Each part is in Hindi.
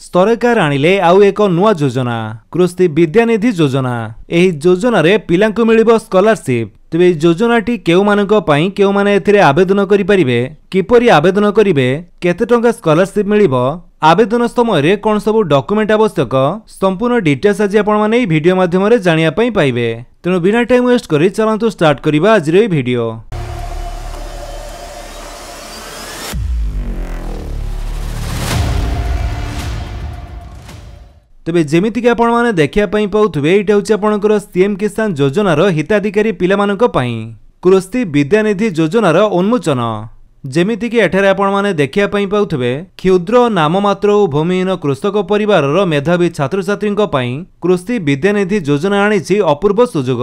सरकार आनिले आउ एक नुआ योजना कृषि विद्यानिधि योजना। एही योजना रे पिलांकु मिलिबो स्कॉलरशिप। तेबे योजनाटी केउ मानको पई केउ माने एथिरे आवेदन करि परिबे, किपरि आवेदन करिवे, केते टंका स्कॉलरशिप मिलिबो, आवेदन समय रे कोन सब डॉक्यूमेंट आवश्यक, संपूर्ण डिटेल्स आज आपण माने ई वीडियो माध्यम रे जानिया पई पाइबे। तेनु बिना टाइम वेस्ट करि चलंतु स्टार्ट करिबा आज रे वीडियो। तेबे जेमितिक आपण माने देखिया पई पाउथबे एटा होची आपणकर सीएम किसान योजनार हिताधिकारी पिलामानक पई कृषि विद्यानिधि योजनार उन्मोचन। जेमितिक एठारे आपण माने देखिया पई पाउथबे क्षुद्र नाममात्र और भूमिहीन कृषक परिवारर मेधावी छात्र छात्रीक पई कृषि विद्यानिधि योजना आनिछि अपूर्व सुजोग।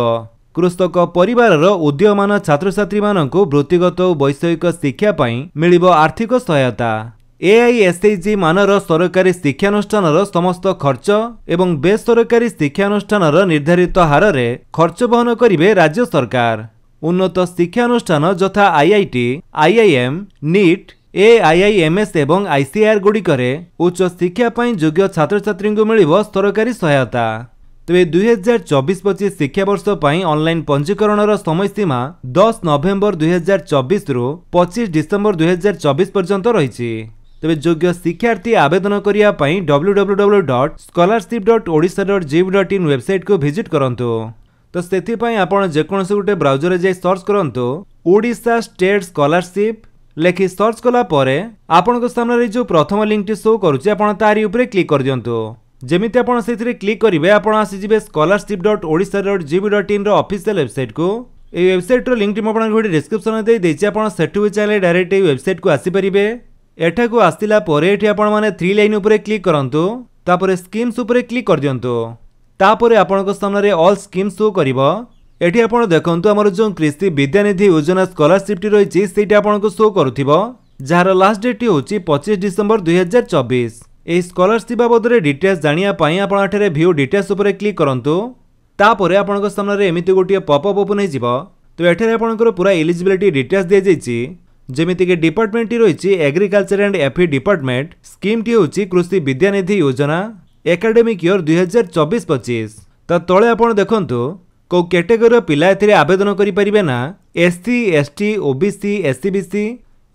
कृषक परिवारर उद्यमान छात्र छात्री मानकु वृत्तिगत और वैषयिक शिक्षा पई मिलिबो आर्थिक सहायता। AISHG मानर सरकारी शिक्षानुष्ठानर समस्त खर्च एवं बेसरकारी शिक्षानुष्ठानर निर्धारित हार रे खर्च वहन करिवे राज्य सरकार। उन्नत शिक्षानुष्ठान यथा IIT, IIM, NEET, AIIMS एवं ICAR गुड़िकरे उच्च शिक्षा पई योग्य छात्र छात्री को मिलिबो सरकारी सहायता। तेबे 2024-25 शिक्षा वर्ष पई ऑनलाइन पंजीकरणर समय सीमा 10 नवेम्बर 2024 रु 25 डिसेम्बर 2024 पर्यंत रहिछि। तेबे योग्य शिक्षार्थी आवेदन करिया पई www.scholarship.odisha.gov.in वेबसाइट को विजिट करंतु। तो सेथि पई आपण जेकोनसे गुटे ब्राउजर जे सर्च करंतु ओडिशा स्टेट स्कॉलरशिप लेखि सर्च कला परे आपनको सामने रे जो प्रथम लिंक टी शो करूची आपण तारी ऊपर क्लिक कर दियंतु। जेमिति आपण सेथिरे क्लिक करिवे आपण आसी जिवे scholarship.odisha.gov.in रो ऑफिशियल वेबसाइट को। ए वेबसाइट रो लिंक टी म आपण वीडियो डिस्क्रिप्शन में दे देछि। आपण सेठु चैनल डायरेक्ट ए वेबसाइट को आसी परिबे। एठा को आसिला परे एठी आपण माने 3 लाइन ऊपर क्लिक करंतु, तापरे स्कीम्स ऊपर क्लिक कर दियंतु। तापरे आपनको सामने रे ऑल स्कीम्स शो करिवो। एठी आपण देखंतु हमर जो कृषि विद्यानिधि योजना स्कॉलरशिप टी रहिछि सेटा आपनको शो करूथिबो, जार लास्ट डेट होछि 25 डिसेंबर 2024। ए स्कॉलरशिप बाबद रे डिटेल्स जानिया पई आपण एठारे व्यू डिटेल्स ऊपर क्लिक करंतु। तापरे आपनको सामने रे एमिति गोटिए पॉपअप ओपन हे जिवो। तो एठारे आपनकर पूरा एलिजिबिलिटी डिटेल्स दे जाइछि। जेमिति के डिपार्टमेंट टी रहिछि एग्रीकल्चर एंड एफी डिपार्टमेंट। स्कीम टी होछि कृषि विद्यानिधि योजना एकेडमिक ईयर 2024-25। त तळे आपण देखंतु को कैटेगरी पिला एथिरे आवेदन करि परिबे ना। SC ST OBC SCBC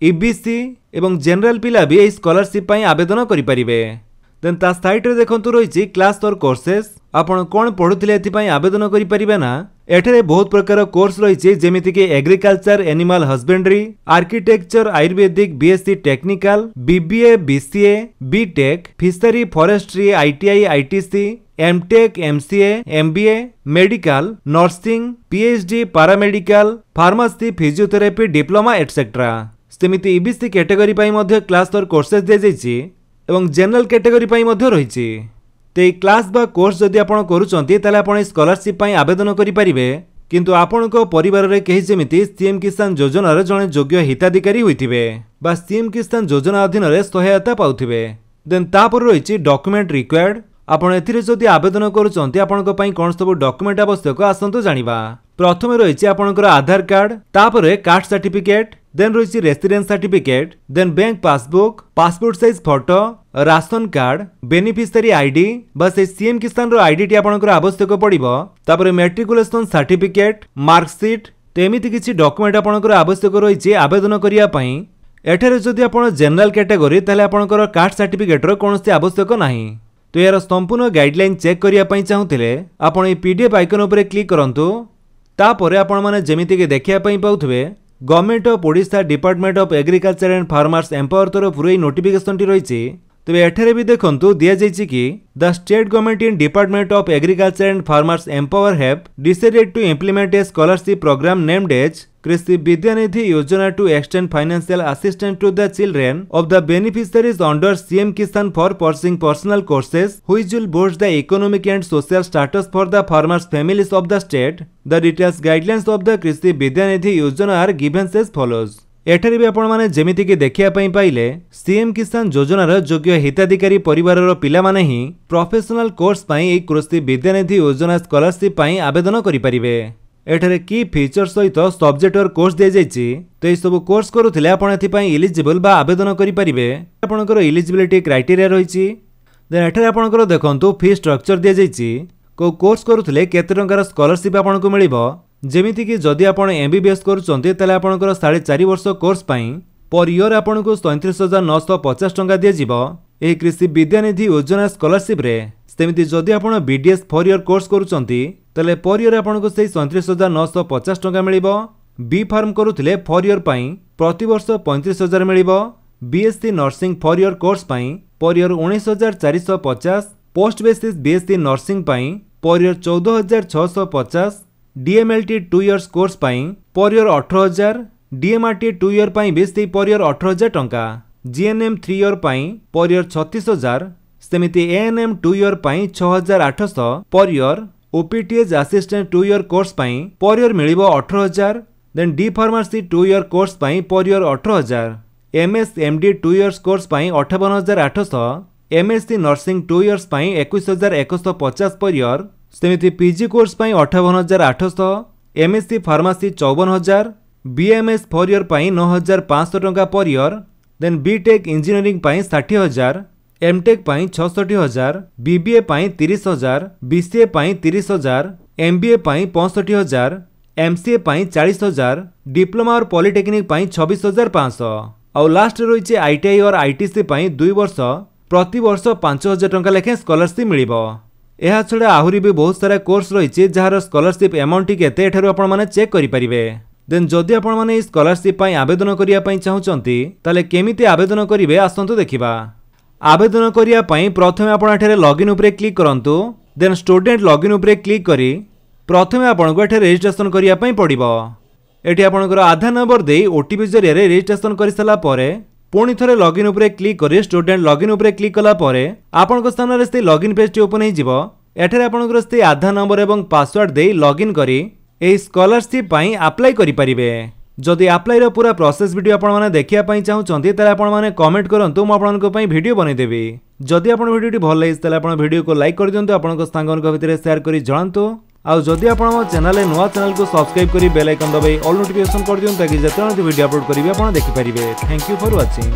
EBC एवं जनरल पिला भी ए स्कॉलरशिप पई आवेदन करि परिबे। देन ता साइट रे देखंतु रहिछि क्लास और कोर्सेस। आपण कोन पढुथिले एथि पई आवेदन करि परिबे ना। एठारे बहुत प्रकार कोर्स रहिछि जेमिति के agriculture animal husbandry, architecture Ayurvedic BSc technical, BBA BCA BTech, fishery forestry ITI ITC, MTech MCA MBA, medical, nursing, PhD paramedical, pharmacy, physiotherapy diploma etcetera. सेमिति EBC कैटेगरी पई मध्ये क्लास और कोर्सेस दे जाइछि एवं जनरल कैटेगरी पई मध्ये रहिछि। ते क्लास बा कोर्स जदि आपण करूचंती ताले आपण स्कॉलरशिप पई आवेदन करि परिबे, किंतु आपणको परिवार रे केहि जेमिति सीएम किसान योजना रे जणे योग्य हिताधिकारी होइथिबे बा सीएम किसान योजना अधीन रे सहायता पाउथिबे। देन तापर रहिछि डॉक्यूमेंट रिक्वायर्ड। आपण एथिरे जदि आवेदन करूचंती आपणको पई कोन सब डॉक्यूमेंट आवश्यक आसंतु जानिबा। प्रथमे रहिछि आपणकर आधार कार्ड, तापरे कास्ट सर्टिफिकेट, देन रहिछि residence certificate, then bank passbook, passport size photo, ration card, beneficiary ID बस सीएम किसान रो आईडी टी आपणकर आवश्यक पड़िबो। तापरे मैट्रिकुलेशन सर्टिफिकेट, मार्कशीट तेमिति किछि डॉक्यूमेंट आपणकर आवश्यक रहिछि आवेदन करिया पई। एठारे जदि आपण जनरल कैटेगरी ताले आपणकर कास्ट सर्टिफिकेट रो कोनोसी आवश्यक नाही। तो यार संपूर्ण गाइडलाइन चेक करिया पई चाहुथिले आपण ए PDF आइकन ऊपर क्लिक करंतु। तापरे आपण माने जेमिति के देखिया पई पाउथबे government of Odisha department of agriculture and farmers empower तरफ पूरा नोटिफिकेशन टी रहिछि। तबे एठारे भी देखंतु दिया जाइछि कि the state government in department of agriculture and farmers empower have decided to implement a scholarship programme named as Krushi Vidyanidhi Yojana to extend financial assistance to the children of the beneficiaries under CM Kisan for pursuing personal courses which will boost the economic and social status for the farmers families of the state. The details guidelines of the Krushi Vidyanidhi योजना आर गिवन एज फॉलोज। एठारे भी आपण माने जेमिति के देखिया पई पाइले सीएम किसान योजनार योग्य हिताधिकारी परिवारर पिला माने ही प्रोफेशनल कोर्स पई ए कृषि विद्यानिधि योजना स्कॉलरशिप पई आवेदन करि परिबे। एठारे की फीचर सहित सब्जेक्ट और कोर्स दे जाइछि। तो ए सब कोर्स करूथिले आपण एथि पई एलिजिबल बा आवेदन करि परिबे। आपणकर एलिजिबिलिटी क्राइटेरिया रहिछि। देन एठारे आपनकर देखंतु फी स्ट्रक्चर दिया जाइछि को कोर्स करूथिले केते टंकार स्कॉलरशिप आपनको मिलिबो जेमिति कि जदि आपण एमबीबीएस करूचंती तले आपनकर 4.5 वर्ष कोर्स पई पर ईयर आपनको 37,950 टंका दिया जिवो एही कृषि विद्यानिधि योजना स्कॉलरशिप रे। सेमिति जदि आपण बीडीएस 4 ईयर कोर्स करूचंती तले पर ईयर आपनको सेही 37,950 टंका मिलिबो। बी फार्म करूथिले 4 ईयर पई प्रति वर्ष 35,000 मिलिबो। बीएससी नर्सिंग 4 ईयर कोर्स पई per year 19,450। Post basis BSc nursing पई per year 14,650। DMLT 2 years course पई पर ईयर 18,000। डीएमआरटी 2 ईयर पई बेसी पर ईयर 18,000 टंका। जीएनएम 3 ईयर पई पर ईयर 36,000। सेमिति एएनएम 2 ईयर पई 6,800 per year. OPTH assistant 2 year course पई पर ईयर मिलिबो 18,000। Then D pharmacy 2 year course पई per year 18,000। MS MD 2 years course पई 58,800। एमएससी नर्सिंग 2 इयर्स पई 21,150 पर ईयर। सेमिति पीजी कोर्स पई 58,800। MSc pharmacy 54,000। बीएमएस 4 ईयर पई 9,500 टंका per year. Then BTech engineering पई 60,000। एमटेक पई 66,000। बीबीए पई 30,000। बीसीए पई 30,000। एमबीए पई 65,000। एमसीए पई 40,000। डिप्लोमा और पॉलिटेक्निक पई 26,500 और लास्ट रही आईटीआई और आईटीसी पई 2 वर्ष प्रति वर्ष 5,000 टंका लेखे स्कॉलरशिप मिलिबो। एहा छडा आहुरी भी बहुत सारा कोर्स रही जार स्कॉलरशिप अमाउंट केते एठारु आपण माने चेक करि परिबे। देन जदि आपण माने स्कॉलरशिप पई आवेदन करिया पई चाहुचंती ताले केमिति आवेदन करिवे आसंतु देखिबा। आवेदन करिया पई प्रथमे आपण एठारे लॉगिन उपरे क्लिक करंतु। देन स्टूडेंट लॉगिन उपरे क्लिक करी प्रथमे आपण को एठारे रजिस्ट्रेशन करिया पई पड़िबो। एठी आपनकर आधार नंबर दे ओटीपी जरिया रजिस्ट्रेशन कर सारा परे पुणी थरे लॉगिन उपरे क्लिक करी स्टूडेंट लॉगिन उपरे क्लिक कला परे आपनक स्थान रे से लॉगिन पेज टी ओपन हे जिवो। एठारे आपनकर से आधार नंबर एवं पासवर्ड दे लॉगिन करी ए स्कॉलरशिप पई अप्लाई करि परिबे। जदि अप्लाई रो पूरा प्रोसेस वीडियो आपण माने देखिया पई चाहुचंती ताले आपण माने कमेंट करंतु म आपनक पई वीडियो बनै देबी। जदि आपण वीडियोटी भल लागिस ताले आपण वीडियो को लाइक कर दियंतु आपनक सांगनक भितरे शेयर करी जणांतु। आउ जदि आपण मो चैनल नुआ चैनल को सब्सक्राइब करी बेल आइकन दबाई ऑल नोटिफिकेशन कर दियंतु ताकि जेते वीडियो अपलोड करिवे आपण देखि परिबे। Thank you for watching.